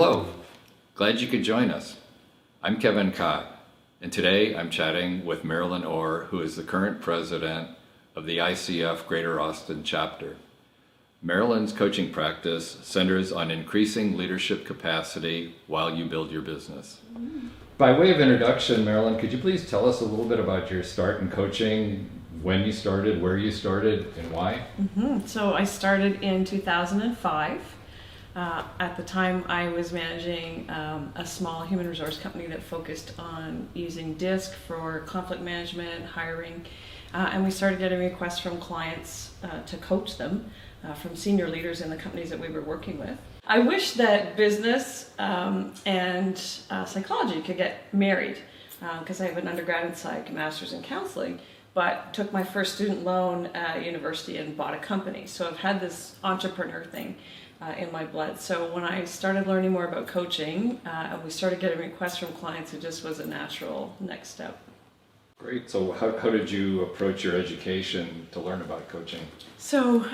Hello, glad you could join us. I'm Kevin Cott, and today I'm chatting with Marilyn Orr, who is the current president of the ICF Greater Austin chapter. Marilyn's coaching practice centers on increasing leadership capacity while you build your business. By way of introduction, Marilyn, could you please tell us a little bit about your start in coaching, when you started, where you started, and why? So I started in 2005. At the time, I was managing a small human resource company that focused on using DISC for conflict management, hiring, and we started getting requests from clients to coach them, from senior leaders in the companies that we were working with. I wish that business and psychology could get married, because I have an undergrad in psych, master's in counseling, but took my first student loan at university and bought a company. So I've had this entrepreneur thing in my blood. So when I started learning more about coaching, and we started getting requests from clients, it just was a natural next step. Great. So how did you approach your education to learn about coaching? So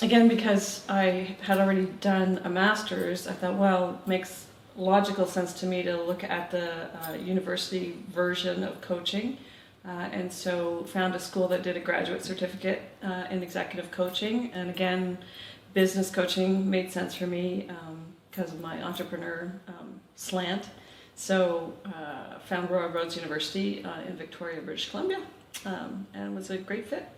again, because I had already done a master's, I thought, well, it makes logical sense to me to look at the university version of coaching. And so found a school that did a graduate certificate in executive coaching. And again, business coaching made sense for me because of my entrepreneur slant. So found Royal Roads University in Victoria, British Columbia, and it was a great fit.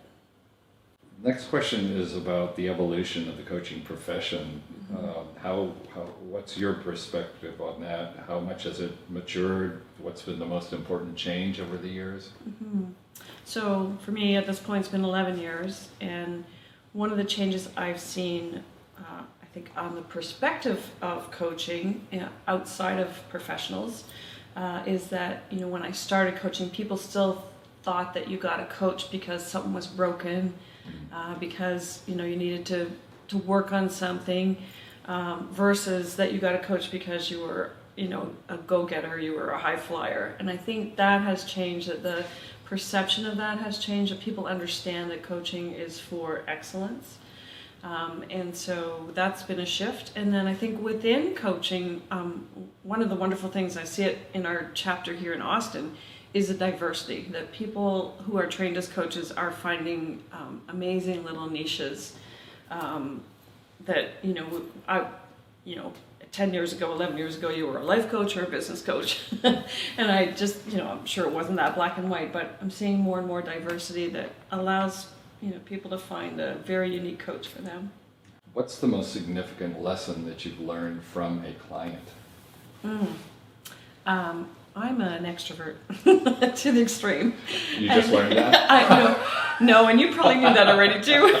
Next question is about the evolution of the coaching profession. What's your perspective on that? How much has it matured? What's been the most important change over the years? So for me, at this point, it's been 11 years, and one of the changes I've seen, I think, on the perspective of coaching outside of professionals, is that, when I started coaching, people still thought that you got a coach because something was broken, because you needed to work on something, versus that you got a coach because you were a go-getter, you were a high flyer. And I think that has changed, that the perception of that has changed, that people understand that coaching is for excellence. And so that's been a shift. And then I think within coaching, one of the wonderful things, I see it in our chapter here in Austin, is the diversity, that people who are trained as coaches are finding amazing little niches that, 10 years ago, 11 years ago, you were a life coach or a business coach. And I just, I'm sure it wasn't that black and white, but I'm seeing more and more diversity that allows, people to find a very unique coach for them. What's the most significant lesson that you've learned from a client? I'm an extrovert to the extreme. You just learned that? No, and you probably knew that already too.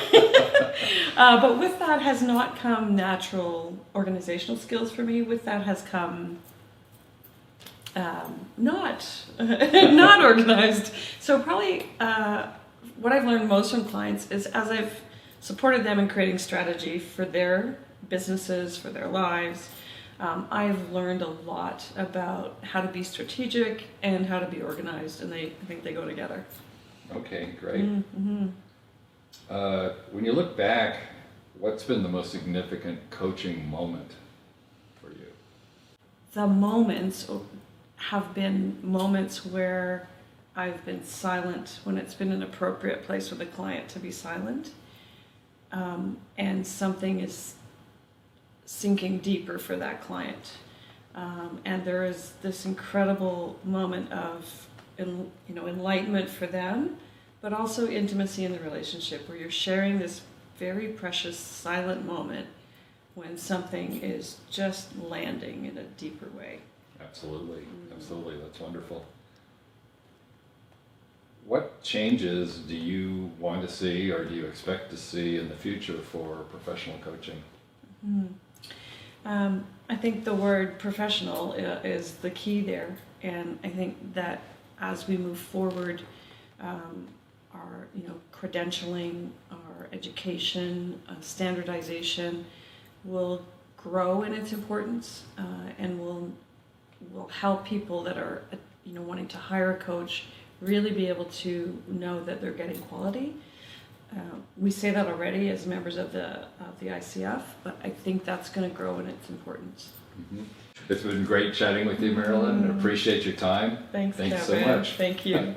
But with that has not come natural organizational skills for me. With that has come not organized. So probably what I've learned most from clients is, as I've supported them in creating strategy for their businesses, for their lives, I've learned a lot about how to be strategic and how to be organized, and I think they go together. Okay, great. When you look back, what's been the most significant coaching moment for you? The moments have been moments where I've been silent when it's been an appropriate place for the client to be silent, and something is sinking deeper for that client, and there is this incredible moment of enlightenment for them, but also intimacy in the relationship, where you're sharing this very precious silent moment when something is just landing in a deeper way. Absolutely. That's wonderful. What changes do you want to see, or do you expect to see in the future for professional coaching? I think the word professional is the key there, and I think that as we move forward, our credentialing, our education, standardization will grow in its importance, and will help people that are wanting to hire a coach really be able to know that they're getting quality. We say that already as members of the ICF, but I think that's going to grow in its importance. It's been great chatting with you, Marilyn. Appreciate your time. Thanks so Kevin. much. Thank you.